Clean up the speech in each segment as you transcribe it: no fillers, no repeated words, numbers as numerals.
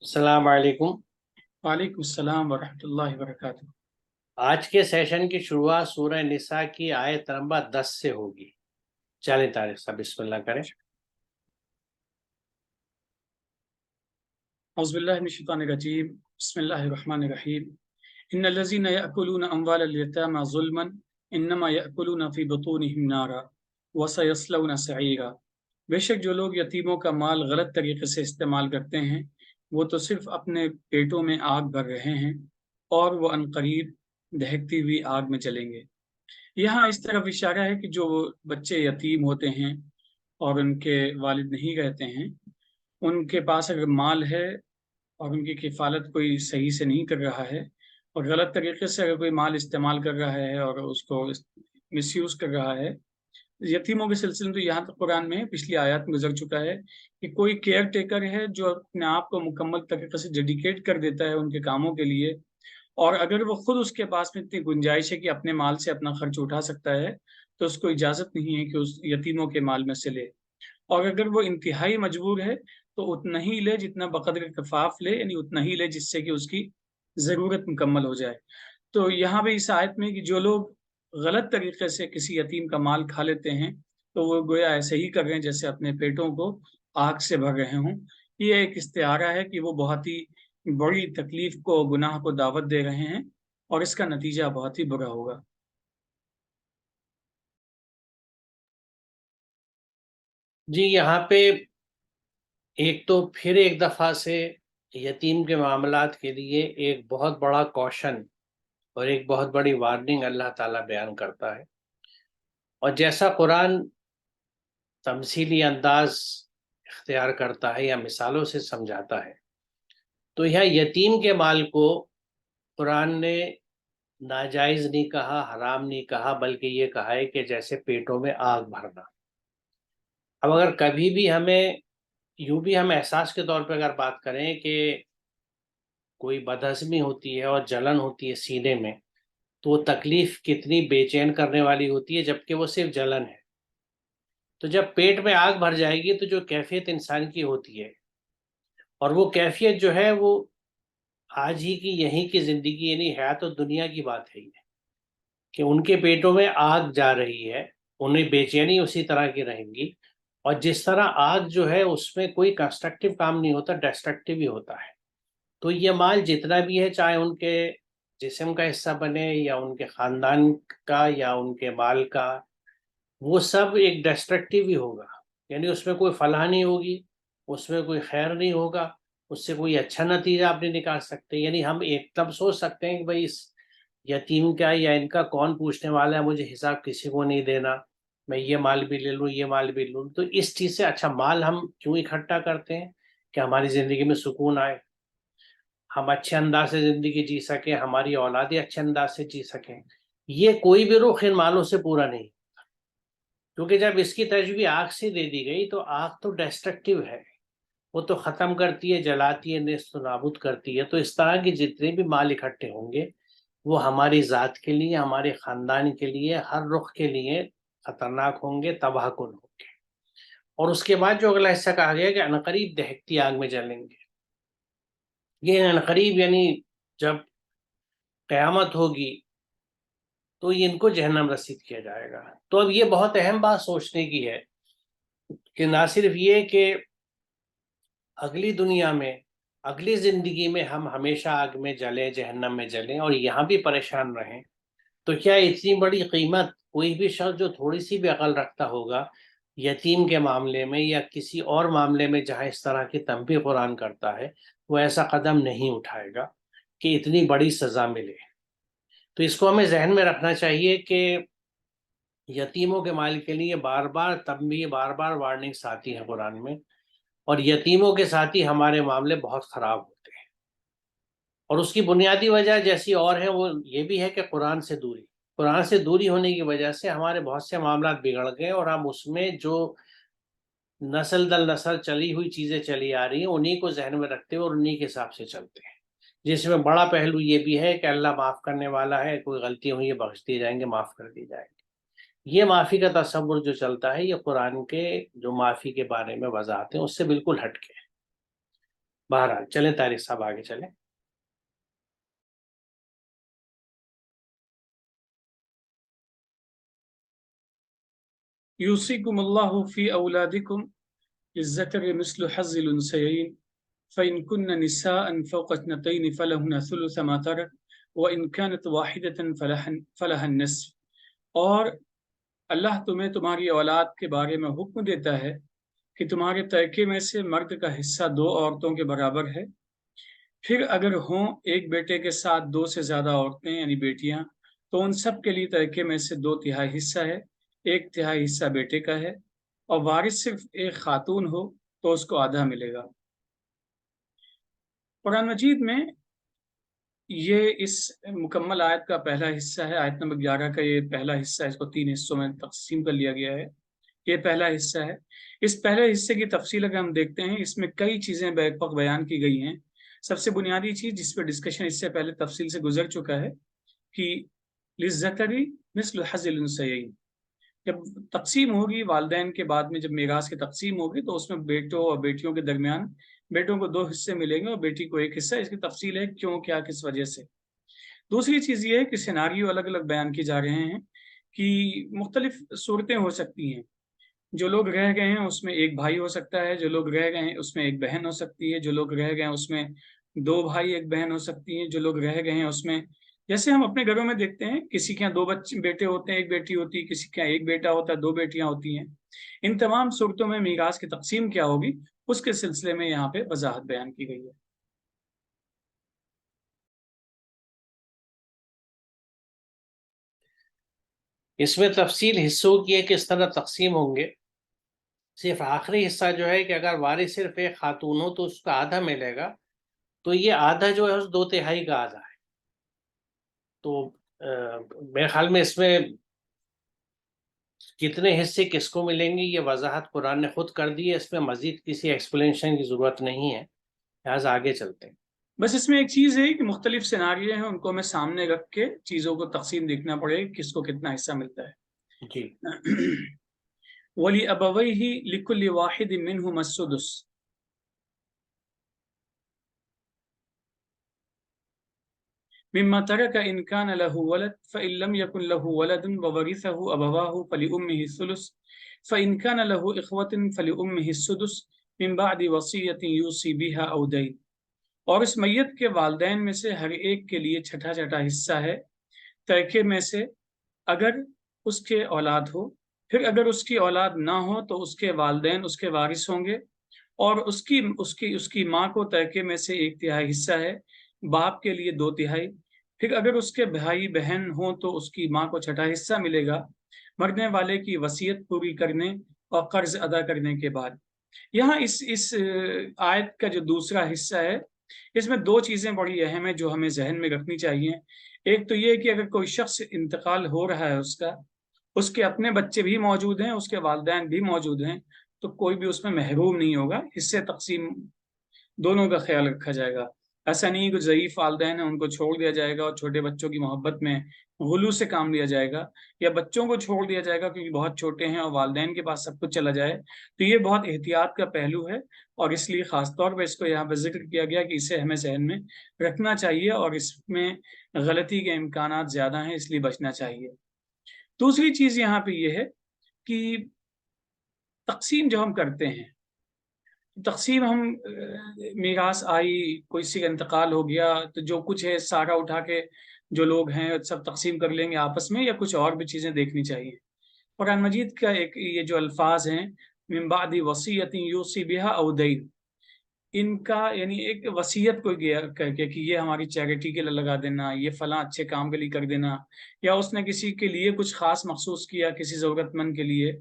अस्सलाम वालेकुम। वालेकुम अस्सलाम वरहमतुल्लाहि वबरकातुहू। आज के सेशन की शुरुआत सूरह निसा की आयत नंबर 10 से होगी। चलें तारिक साहब बिस्मिल्लाह करें। औज़ुबिल्लाहि मिनश्शैतानिर्रजीम। बिस्मिल्लाहिर्रहमानिर्रहीम। इन्नल्लज़ीना यअकुलूना अम्वालल यतामा ज़ुल्मन इन्नमा यअकुलूना फ़ी बुतूनिहिम नारा व सयस्लौना सईरा। बेशक जो लोग यतीमों का माल गलत तरीके से इस्तेमाल करते हैं वो तो सिर्फ अपने पेटों में आग भर रहे हैं और वो अनकरीब दहकती हुई आग में जलेंगे। यहाँ इस तरफ इशारा है कि जो बच्चे यतीम होते हैं और उनके वालिद नहीं रहते हैं, उनके पास अगर माल है और उनकी किफ़ालत कोई सही से नहीं कर रहा है और गलत तरीके से अगर कोई माल इस्तेमाल कर रहा है और उसको मिसयूज़ कर रहा है, यतीमों के सिलसिले में तो यहाँ तक कुरान में पिछली आयत में गुज़र चुका है कि कोई केयर टेकर है जो अपने आप को मुकम्मल तरीके से डेडिकेट कर देता है उनके कामों के लिए, और अगर वो खुद उसके पास में इतनी गुंजाइश है कि अपने माल से अपना खर्च उठा सकता है, तो उसको इजाज़त नहीं है कि उस यतीमों के माल में से ले। और अगर वो इंतहाई मजबूर है तो उतना ही ले जितना बक़द्र कफ़ाफ़ ले, यानी उतना ही ले जिससे कि उसकी ज़रूरत मुकम्मल हो जाए। तो यहाँ पे इस आयत में कि जो लोग गलत तरीके से किसी यतीम का माल खा लेते हैं, तो वो गोया ऐसे ही कर रहे हैं जैसे अपने पेटों को आग से भर रहे हों। ये एक इस्तिआरा है कि वो बहुत ही बड़ी तकलीफ़ को, गुनाह को दावत दे रहे हैं और इसका नतीजा बहुत ही बुरा होगा। जी, यहाँ पे एक तो फिर एक दफ़ा से यतीम के मामलात के लिए एक बहुत बड़ा कॉशन और एक बहुत बड़ी वार्निंग अल्लाह ताला बयान करता है। और जैसा कुरान तमसीली अंदाज इख्तियार करता है या मिसालों से समझाता है, तो यह यतीम के माल को कुरान ने नाजायज़ नहीं कहा, हराम नहीं कहा, बल्कि ये कहा है कि जैसे पेटों में आग भरना। अब अगर कभी भी हमें यूं भी हम एहसास के तौर पे अगर बात करें कि कोई बदहज़मी होती है और जलन होती है सीने में, तो वो तकलीफ कितनी बेचैन करने वाली होती है, जबकि वो सिर्फ जलन है। तो जब पेट में आग भर जाएगी तो जो कैफियत इंसान की होती है, और वो कैफियत जो है वो आज ही की यहीं की ज़िंदगी यानी है तो दुनिया की बात है ये, कि उनके पेटों में आग जा रही है, उन्हें बेचैनी उसी तरह की रहेंगी। और जिस तरह आग जो है उसमें कोई कंस्ट्रक्टिव काम नहीं होता, डिस्ट्रक्टिव ही होता है। तो ये माल जितना भी है, चाहे उनके जिस्म का हिस्सा बने या उनके ख़ानदान का या उनके माल का, वो सब एक डिस्ट्रक्टिव ही होगा। यानी उसमें कोई फलाह नहीं होगी, उसमें कोई खैर नहीं होगा, उससे कोई अच्छा नतीजा आप नहीं निकाल सकते। यानी हम एकदम सोच सकते हैं कि भाई इस यतीम का या इनका कौन पूछने वाला है, मुझे हिसाब किसी को नहीं देना, मैं ये माल भी ले लूँ, ये माल भी लूँ। तो इस चीज़ से अच्छा माल हम क्यों इकट्ठा करते हैं कि हमारी ज़िंदगी में सुकून आए, हम अच्छे अंदाज से ज़िंदगी जी सकें, हमारी औलादें अच्छे अंदाज से जी सकें। ये कोई भी रुख इन मालों से पूरा नहीं, क्योंकि जब इसकी तजबी आग से दे दी गई तो आग तो डिस्ट्रक्टिव है, वो तो ख़त्म करती है, जलाती है, नेस्त नाबूद करती है। तो इस तरह के जितने भी माल इकट्ठे होंगे वो हमारी ज़ात के लिए, हमारे ख़ानदान के लिए, हर रुख के लिए ख़तरनाक होंगे, तबाहकुन होंगे। और उसके बाद जो अगला हिस्सा कहा गया कि अनकरीब दहकती आग में जलेंगे, ये अनकरीब यानी जब क़यामत होगी तो इनको जहन्नम रसीद किया जाएगा। तो अब ये बहुत अहम बात सोचने की है कि ना सिर्फ ये कि अगली दुनिया में, अगली ज़िंदगी में हम हमेशा आग में जलें, जहन्नम में जलें और यहाँ भी परेशान रहें, तो क्या इतनी बड़ी कीमत कोई भी शख्स जो थोड़ी सी भी अकल रखता होगा यतीम के मामले में या किसी और मामले में जहाँ इस तरह की तंबीह कुरान करता है, वो ऐसा कदम नहीं उठाएगा कि इतनी बड़ी सज़ा मिले। तो इसको हमें जहन में रखना चाहिए कि यतीमों के माल के लिए बार बार तंबीह, बार बार वार्निंग्स आती हैं कुरान में, और यतीमों के साथ ही हमारे मामले बहुत ख़राब होते हैं। और उसकी बुनियादी वजह जैसी और है, वो ये भी है कि कुरान से दूरी होने की वजह से हमारे बहुत से मामला बिगड़ गए, और हम उसमें जो नस्ल दर नस्ल चली हुई चीज़ें चली आ रही हैं उन्हीं को जहन में रखते हुए और उन्हीं के हिसाब से चलते हैं। जिसमें बड़ा पहलू ये भी है कि अल्लाह माफ़ करने वाला है, कोई गलती हुई है बख्श दिए जाएंगे, माफ़ कर दी जाएगी। ये माफ़ी का तसव्वुर जो चलता है, ये कुरान के जो माफ़ी के बारे में वजाहत है उससे बिल्कुल हटके है। बहरहाल चलें तारिक साहब आगे चलें. यूसिकुमुल्लाहु फी औलादिकुम लिज़्ज़करि मिस्लु हज़्ज़िल उन्सयैन फ़इन कुन्न निसाअन फ़ौक़ इत्नतैन फ़लहुन्न थुलुथु मा तरक व इन कानत वाहिदतन फ़लहा निस्फ़। और अल्लाह तुम्हें तुम्हारी औलाद के बारे में हुक्म देता है कि तुम्हारे तरके में से मर्द का हिस्सा दो औरतों के बराबर है। फिर अगर हों एक बेटे के साथ दो से ज्यादा औरतें यानी बेटियां, तो उन सब के लिए तरके में से दो तिहाई हिस्सा है, एक तिहाई हिस्सा बेटे का है। और वारिस सिर्फ एक खातून हो तो उसको आधा मिलेगा। कुरान मजीद में ये इस मुकम्मल आयत का पहला हिस्सा है। आयत नंबर 11 का ये पहला हिस्सा है। इसको 3 हिस्सों में तकसीम कर लिया गया है। ये पहला हिस्सा है। इस पहले हिस्से की तफसील अगर हम देखते हैं, इसमें कई चीजें बैकपक बयान की गई हैं। सबसे बुनियादी चीज जिस पर डिस्कशन इससे पहले तफसील से गुजर चुका है कि लिज़्ज़करी मिस्लु हज़्ज़िल उन्सयैन, जब तकसीम होगी वालिदैन के बाद में, जब मीरास की तकसीम होगी तो उसमें बेटों और बेटियों के दरमियान बेटों को दो हिस्से मिलेंगे और बेटी को एक हिस्सा। इसकी तफसील है क्यों, क्या, किस वजह से। दूसरी चीज ये है कि सिनारियो अलग अलग बयान किए जा रहे हैं कि मुख्तलिफ सूरतें हो सकती हैं। जो लोग रह गए हैं उसमें एक भाई हो सकता है, जो लोग रह गए हैं उसमें एक बहन हो सकती है, जो लोग रह गए हैं उसमें दो भाई एक बहन हो सकती है, जो लोग रह गए हैं उसमें, जैसे हम अपने घरों में देखते हैं, किसी के यहाँ दो बच्चे बेटे होते हैं एक बेटी होती है, किसी के यहाँ एक बेटा होता है दो बेटियां होती हैं। इन तमाम सूरतों में मीरास की तकसीम क्या होगी उसके सिलसिले में यहाँ पे वजाहत बयान की गई है। इसमें तफसील हिस्सों की है किस तरह तकसीम होंगे। सिर्फ आखिरी हिस्सा जो है कि अगर वारिस सिर्फ एक खातून हो तो उसका आधा मिलेगा, तो ये आधा जो है उस दो तिहाई का आधा है। तो मेरे ख्याल में इसमें कितने हिस्से किसको मिलेंगे ये वजाहत कुरान ने खुद कर दी है, इसमें मजीद किसी एक्सप्लेनेशन की जरूरत नहीं है। लिहाजा आगे चलते हैं। बस इसमें एक चीज है कि मुख्तलिफ सिनारियो हैं, उनको हमें सामने रख के चीजों को तकसीम देखना पड़ेगा किसको कितना हिस्सा मिलता जी है। वली अबवैहि लिकुल्लि वाहिदिन मिनहुम अस्सुदुस। मिम्मा तरक इन कान लहु वलद फ़इन लम यकुन लहु वलदुन ववरिसहु अबवाहु फलिउम्मिहि सुलुस फ़इन कान लहु इख्वतुन फलिउम्मिहि सुदुस मिन बअदि वसियतिन यूसी बिहा औ दैन। और इस मैयत के वालिदैन में से हर एक के लिए छठा छठा हिस्सा है तरके में से, अगर उसके औलाद हो। फिर अगर उसकी औलाद ना हो तो उसके वालिदैन उसके वारिस होंगे। और उसकी उसकी उसकी माँ को तरके में से एक तिहाई हिस्सा है, बाप के लिए दो तिहाई। फिर अगर उसके भाई बहन हो तो उसकी माँ को छठा हिस्सा मिलेगा मरने वाले की वसीयत पूरी करने और कर्ज अदा करने के बाद। यहाँ इस आयत का जो दूसरा हिस्सा है, इसमें दो चीजें बड़ी अहम है जो हमें जहन में रखनी चाहिए। एक तो ये कि अगर कोई शख्स इंतकाल हो रहा है, उसके अपने बच्चे भी मौजूद हैं, उसके वालिदैन भी मौजूद हैं, तो कोई भी उसमें महरूम नहीं होगा। हिस्से तकसीम दोनों का ख्याल रखा जाएगा। ऐसा नहीं कि ज़ईफ वालिदैन हैं उनको छोड़ दिया जाएगा और छोटे बच्चों की मोहब्बत में गुलू से काम लिया जाएगा, या बच्चों को छोड़ दिया जाएगा क्योंकि बहुत छोटे हैं और वालिदैन के पास सब कुछ चला जाए। तो ये बहुत एहतियात का पहलू है और इसलिए खासतौर पर इसको यहाँ पर जिक्र किया गया कि इसे हमें जहन में रखना चाहिए और इसमें गलती के इम्कानात ज़्यादा हैं, इसलिए बचना चाहिए। दूसरी चीज़ यहाँ पे ये है कि तकसीम जो हम करते हैं, तकसीम हम मीरास आई, किसी का इंतकाल हो गया तो जो कुछ है सारा उठा के जो लोग हैं सब तकसीम कर लेंगे आपस में, या कुछ और भी चीज़ें देखनी चाहिए। कुरान मजीद का एक ये जो अल्फाज हैं, मिन बादी वसीयतिन यूसी बिहा औ दैन, इनका यानी एक वसीयत को गया करके कि ये हमारी चैरिटी के लिए लगा देना, ये फला अच्छे काम के लिए कर देना, या उसने किसी के लिए कुछ खास मखसूस किया किसी ज़रूरतमंद के लिए,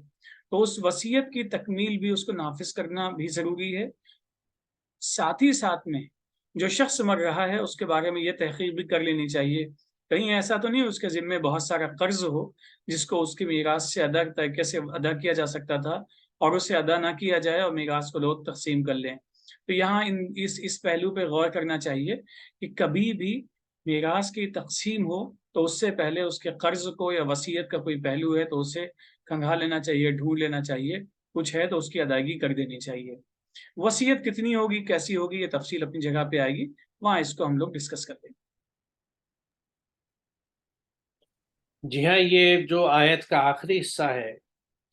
तो उस वसीयत की तकमील भी उसको नाफिज करना भी ज़रूरी है। साथ ही साथ में जो शख्स मर रहा है उसके बारे में ये तहकीक भी कर लेनी चाहिए, कहीं ऐसा तो नहीं उसके ज़िम्मे बहुत सारा कर्ज हो जिसको उसकी मीरास से अदा तरीके से अदा किया जा सकता था और उसे अदा ना किया जाए और मीरास को लोग तकसीम कर लें। तो यहाँ इस पहलू पे गौर करना चाहिए कि कभी भी मीरास की तकसीम हो तो उससे पहले उसके कर्ज को या वसीयत का कोई पहलू है तो उसे खंगाल लेना चाहिए, ढूंढ लेना चाहिए, कुछ है तो उसकी अदायगी कर देनी चाहिए। وصیت کتنی ہوگی، کیسی ہوگی، یہ تفصیل اپنی جگہ پہ آئے گی، وہاں اس کو ہم لوگ ڈسکس کرتے ہیں۔ جی ہاں، یہ جو آیت کا آخری حصہ ہے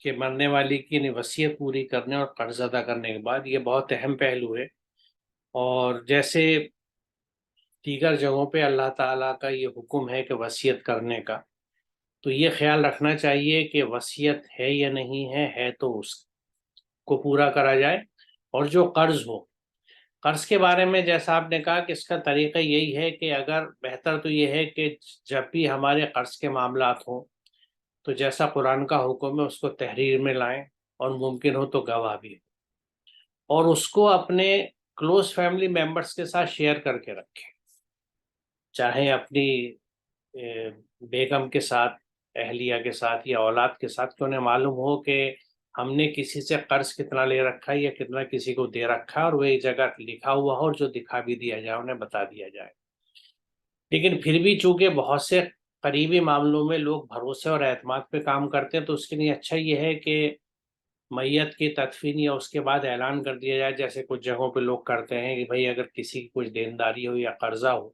کہ مرنے والی کی وصیت پوری کرنے اور قرض ادا کرنے کے بعد، یہ بہت اہم پہلو ہے۔ اور جیسے دیگر جگہوں پہ اللہ تعالیٰ کا یہ حکم ہے کہ وصیت کرنے کا، تو یہ خیال رکھنا چاہیے کہ وصیت ہے یا نہیں ہے تو اس کو پورا کرا جائے۔ اور جو قرض ہو، قرض کے بارے میں جیسا آپ نے کہا کہ اس کا طریقہ یہی ہے کہ اگر بہتر تو یہ ہے کہ جب بھی ہمارے قرض کے معاملات ہوں تو جیسا قرآن کا حکم ہے اس کو تحریر میں لائیں، اور ممکن ہو تو گواہ بھی، اور اس کو اپنے کلوز فیملی ممبرس کے ساتھ شیئر کر کے رکھیں، چاہے اپنی بیگم کے ساتھ، اہلیہ کے ساتھ یا اولاد کے ساتھ، کہ انہیں معلوم ہو کہ ہم نے کسی سے قرض کتنا لے رکھا ہے یا کتنا کسی کو دے رکھا ہے، اور وہ ایک جگہ لکھا ہوا ہو اور جو دکھا بھی دیا جائے انہیں بتا دیا جائے۔ لیکن پھر بھی چونکہ بہت سے قریبی معاملوں میں لوگ بھروسے اور اعتماد پہ کام کرتے ہیں، تو اس کے لیے اچھا یہ ہے کہ میت کی تدفین یا اس کے بعد اعلان کر دیا جائے، جیسے کچھ جگہوں پہ لوگ کرتے ہیں کہ بھئی اگر کسی کی کچھ دینداری ہو یا قرضہ ہو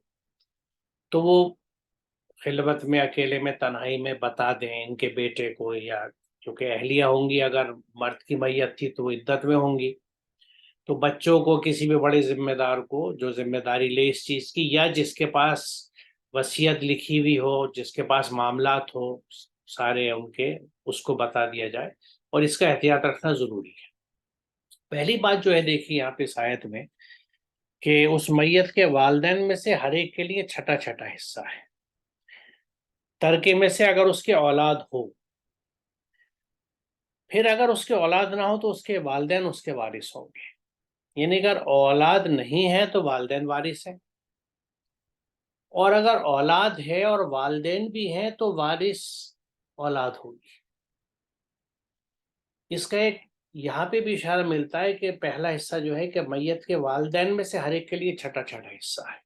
تو وہ خلوت میں، اکیلے میں، تنہائی میں بتا دیں ان کے بیٹے کو، یا کیونکہ اہلیہ ہوں گی، اگر مرد کی میت تھی تو وہ عدت میں ہوں گی، تو بچوں کو، کسی بھی بڑے ذمہ دار کو جو ذمہ داری لے اس چیز کی، یا جس کے پاس وصیت لکھی ہوئی ہو، جس کے پاس معاملات ہو سارے ان کے، اس کو بتا دیا جائے، اور اس کا احتیاط رکھنا ضروری ہے۔ پہلی بات جو ہے دیکھیے یہاں پہ اس آیت میں، کہ اس میت کے والدین میں سے ہر ایک کے لیے چھٹا چھٹا حصہ ہے۔ ترکے میں سے اگر اس کے اولاد ہو، پھر اگر اس کے اولاد نہ ہو تو اس کے والدین اس کے وارث ہوں گے، یعنی اگر اولاد نہیں ہے تو والدین وارث ہیں، اور اگر اولاد ہے اور والدین بھی ہیں تو وارث اولاد ہوگی۔ اس کا ایک یہاں پہ بھی اشارہ ملتا ہے کہ پہلا حصہ جو ہے کہ میت کے والدین میں سے ہر ایک کے لیے چھٹا چھٹا حصہ ہے۔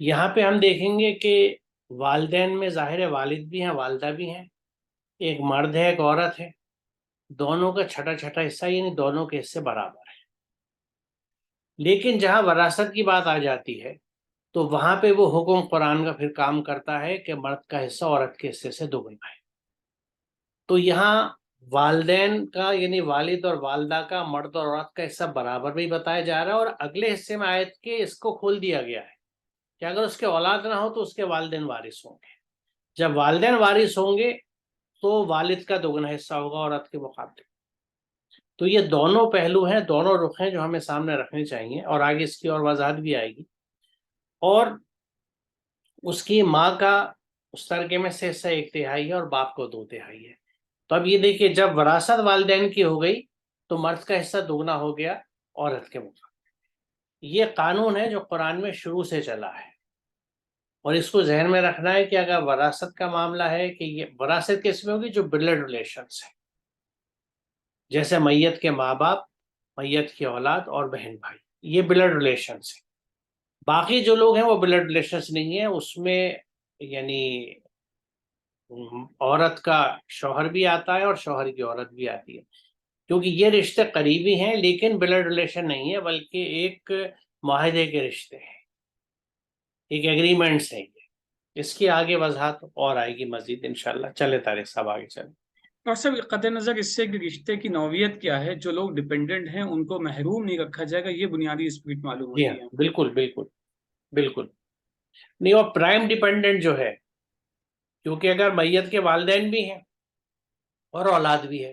یہاں پہ ہم دیکھیں گے کہ والدین میں ظاہر والد بھی ہیں، والدہ بھی ہیں، ایک مرد ہے ایک عورت ہے، دونوں کا چھٹا چھٹا حصہ، یعنی دونوں کے حصے برابر ہیں۔ لیکن جہاں وراثت کی بات آ جاتی ہے تو وہاں پہ وہ حکم قرآن کا پھر کام کرتا ہے کہ مرد کا حصہ عورت کے حصے سے دوگنا ہے۔ تو یہاں والدین کا، یعنی والد اور والدہ کا، مرد اور عورت کا حصہ برابر بھی بتایا جا رہا ہے، اور اگلے حصے میں آیت کے اس کو کھول دیا گیا ہے کہ اگر اس کے اولاد نہ ہو تو اس کے والدین وارث ہوں گے۔ جب والدین وارث ہوں گے تو والد کا دوگنا حصہ ہوگا عورت کے مقابلے۔ تو یہ دونوں پہلو ہیں، دونوں رخ ہیں جو ہمیں سامنے رکھنے چاہیے، اور آگے اس کی اور وضاحت بھی آئے گی۔ اور اس کی ماں کا اس ترکے میں سے حصہ 1/3 ہے اور باپ کو 2/3 ہے۔ تو اب یہ دیکھیے، جب وراثت والدین کی ہو گئی تو مرد کا حصہ دوگنا ہو گیا عورت کے مقابلے۔ یہ قانون ہے جو قرآن میں شروع سے چلا ہے، اور اس کو ذہن میں رکھنا ہے کہ اگر وراثت کا معاملہ ہے، کہ یہ وراثت کس میں ہوگی؟ جو بلڈ ریلیشنز ہیں، جیسے میت کے ماں باپ، میت کی اولاد اور بہن بھائی، یہ بلڈ ریلیشنز ہیں۔ باقی جو لوگ ہیں وہ بلڈ ریلیشنز نہیں ہیں، اس میں یعنی عورت کا شوہر بھی آتا ہے اور شوہر کی عورت بھی آتی ہے، کیونکہ یہ رشتے قریبی ہیں لیکن بلڈ ریلیشن نہیں ہے، بلکہ ایک معاہدے کے رشتے ہیں، ایک ایگریمنٹس ہیں۔ اس کی آگے وضاحت اور آئے گی مزید انشاءاللہ۔ چلے طارق صاحب آگے چلیں۔ اور سب قطع نظر اس سے کہ رشتے کی نوعیت کیا ہے، جو لوگ ڈیپینڈنٹ ہیں ان کو محروم نہیں رکھا جائے گا، یہ بنیادی اسپرٹ معلوم جی ہاں، ہوتی ہے۔ بالکل بالکل بالکل نہیں، اور پرائم ڈیپینڈنٹ جو ہے، کیونکہ اگر میت کے والدین بھی ہیں اور اولاد بھی ہے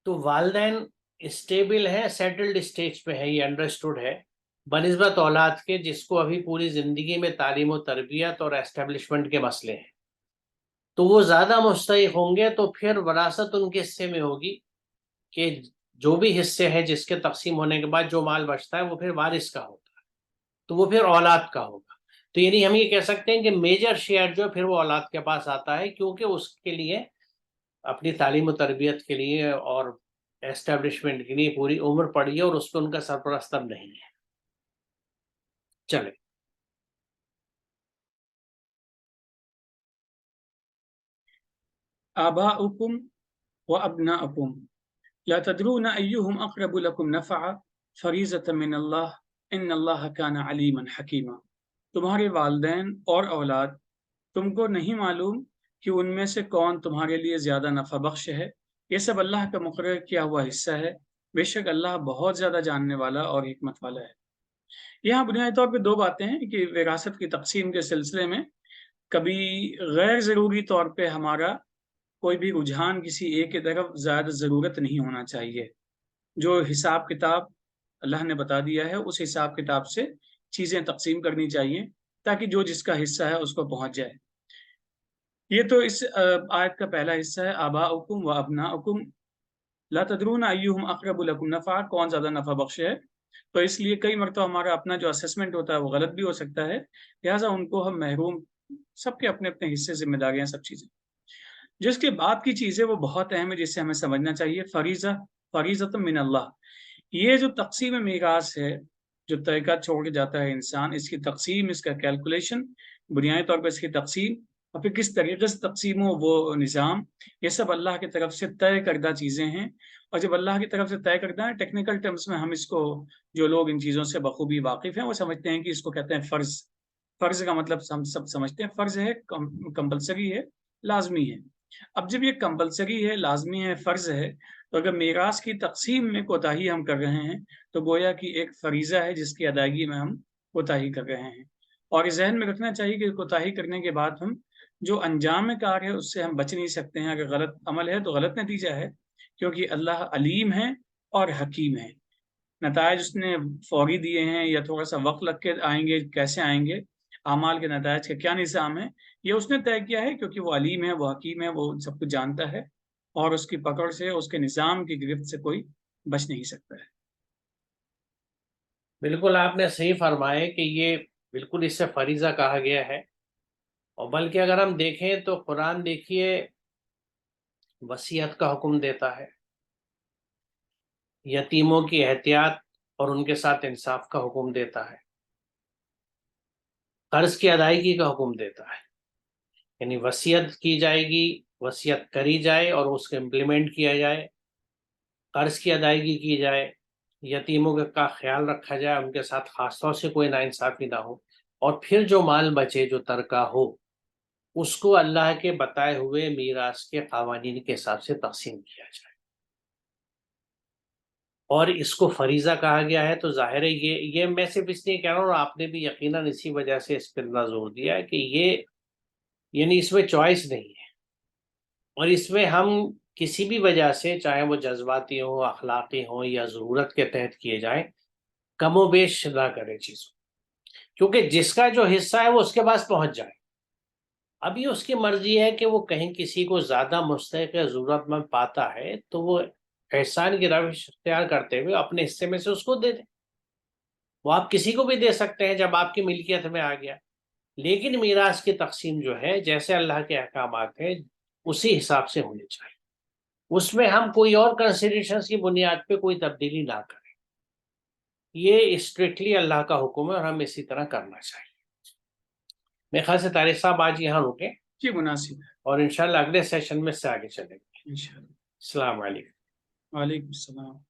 تو والدین اسٹیبل ہیں، سیٹلڈ اسٹیج پہ ہے، یہ انڈرسٹوڈ ہے، بنسبت اولاد کے جس کو ابھی پوری زندگی میں تعلیم و تربیت اور اسٹیبلشمنٹ کے مسئلے ہیں، تو وہ زیادہ مستحق ہوں گے۔ تو پھر وراثت ان کے حصے میں ہوگی کہ جو بھی حصے ہیں جس کے تقسیم ہونے کے بعد جو مال بچتا ہے وہ پھر وارث کا ہوتا ہے، تو وہ پھر اولاد کا ہوگا۔ تو یعنی ہم یہ کہہ سکتے ہیں کہ میجر شیئر جو پھر وہ اولاد کے پاس آتا ہے، کیونکہ اس کے لیے اپنی تعلیم و تربیت کے لیے اور ایسٹیبلشمنٹ کے لیے پوری عمر پڑی ہے، اور اس پہ ان کا سرپرست اب نہیں ہے۔ چلے آباؤکم و ابناؤکم لا تدرون ایہم اقرب لکم نفعا फरीज़त मिन अल्लाह इन अल्लाह कान अलीमन हकीमा। तुम्हारे वालिदैन और औलाद, तुमको नहीं मालूम कि उनमें से कौन तुम्हारे लिए ज़्यादा नफ़ा बख्श है, ये सब अल्लाह का मुक़र्रर किया हुआ हिस्सा है। बेशक अल्लाह बहुत ज़्यादा जानने वाला और हिकमत वाला है। यहाँ बुनियादी तौर पे दो बातें हैं कि विरासत की तक़सीम के सिलसिले में कभी गैर ज़रूरी तौर पे हमारा कोई भी रुझान किसी एक की तरफ ज़्यादा ज़रूरत नहीं होना चाहिए। जो हिसाब किताब अल्लाह ने बता दिया है, उस हिसाब किताब से चीज़ें तक़सीम करनी चाहिए, ताकि जो जिसका हिस्सा है उसको पहुँच जाए। ये तो इस आयत का पहला हिस्सा है, आबाउकुम व अबनाउकुम ला तदरून अय्युहुम अक़रबु लकुम नफ़ा, कौन ज़्यादा नफ़ा बख्श है। तो इसलिए कई मरतबा हमारा अपना जो असेसमेंट होता है वो गलत भी हो सकता है, लिहाज़ा उनको हम महरूम, सबके अपने-अपने हिस्से ज़िम्मेदारियाँ सब चीज़ें। जिसके बाद की चीज़ है वो बहुत अहम है, जिसे हमें समझना चाहिए। फ़रीज़तुम मिन अल्लाह, ये जो तक़सीम मीरास है, जो तरीक़ा छोड़ के जाता है इंसान, इसकी तक़सीम, इसका कैलकुलेशन, बुनियादी तौर पे इसकी तक़सीम और फिर किस तरीक़े से तक़सीम हो वो निज़ाम, ये सब अल्लाह की तरफ से तय करदा चीज़ें हैं। और जब अल्लाह की तरफ से तय करदा है, टेक्निकल टर्म्स में हम इसको, जो लोग इन चीज़ों से बख़ूबी वाक़िफ़ हैं, वो समझते हैं कि इसको कहते हैं फ़र्ज़। फ़र्ज़ का मतलब हम सब समझते हैं, फ़र्ज़ है, कंपल्सरी है, लाज़मी है। अब जब ये कंपल्सरी है, लाज़मी है, फ़र्ज़ है, तो अगर मीरास की तक़सीम में कोताही हम कर रहे हैं, तो गोया कि एक फ़रीज़ा है जिसकी अदायगी में हम कोताही कर रहे हैं। और ये ज़हन में रखना चाहिए कि कोताही करने के बाद हम जो अंजाम कार है उससे हम बच नहीं सकते हैं। अगर गलत अमल है तो गलत नतीजा है, क्योंकि अल्लाह अलीम है और हकीम है। नताइज उसने फ़ौरी दिए हैं या थोड़ा-सा वक़्त लग के आएँगे, कैसे आएँगे, आमाल के नताइज का क्या निज़ाम है, ये उसने तय किया है, क्योंकि वो अलीम है, वो हकीम है, वो सब कुछ जानता है और उसकी पकड़ से, उसके निज़ाम की गिरफ्त से कोई बच नहीं सकता है। बिल्कुल आपने सही फरमाया कि ये बिल्कुल इससे फरीज़ा कहा गया है। और बल्कि अगर हम देखें तो कुरान देखिए वसीयत का हुक्म देता है, यतीमों की एहतियात और उनके साथ इंसाफ का हुक्म देता है, कर्ज की अदायगी का हुक्म देता है। यानी वसीयत की जाएगी, वसीयत करी जाए और उसको इम्प्लीमेंट किया जाए, कर्ज की अदायगी की जाए, यतीमों का ख्याल रखा जाए, उनके साथ खासतौर से कोई नाइंसाफ़ी ना हो, और फिर जो माल बचे, जो तरका हो, उसको अल्लाह के बताए हुए मीरास के क़वानीन के हिसाब से तक़सीम किया जाए। और इसको फरीज़ा कहा गया है, तो ज़ाहिर है ये मैं सिर्फ़ इसलिए कह रहा हूँ, और आपने भी यकीनन इसी वजह से इस पर इतना ज़ोर दिया है कि ये, यानी इसमें चॉइस नहीं है। और इसमें हम किसी भी वजह से, चाहे वो जज़्बाती हो, अखलाक़ी हो या ज़रूरत के तहत किए जाएँ, कमोबेश ना करें चीज़ों, क्योंकि जिसका जो हिस्सा है वो उसके पास पहुँच जाए। अब ये उसकी मर्ज़ी है कि वो कहीं किसी को ज़्यादा मुस्तहिक़ या ज़रूरतमंद पाता है, तो वो एहसान की रविश इख्तियार करते हुए अपने हिस्से में से उसको दे दे। वो आप किसी को भी दे सकते हैं जब आपकी मिल्कियत में आ गया। लेकिन मीरास की तक़सीम जो है, जैसे अल्लाह के अहकामात हैं, उसी हिसाब से होनी चाहिए। उसमें हम कोई और कंसिडरेशंस की बुनियाद पे कोई तब्दीली ना करें। ये स्ट्रिक्टली अल्लाह का हुक्म है और हमें इसी तरह करना चाहिए। मेरे ख्याल से तारिक साहब आज यहाँ रुकें जी, मुनासिब है। और इंशाल्लाह अगले सेशन में इससे आगे चलेंगे। इंशाअल्लाह। अस्सलाम वालेकुम। वालेकुम सलाम।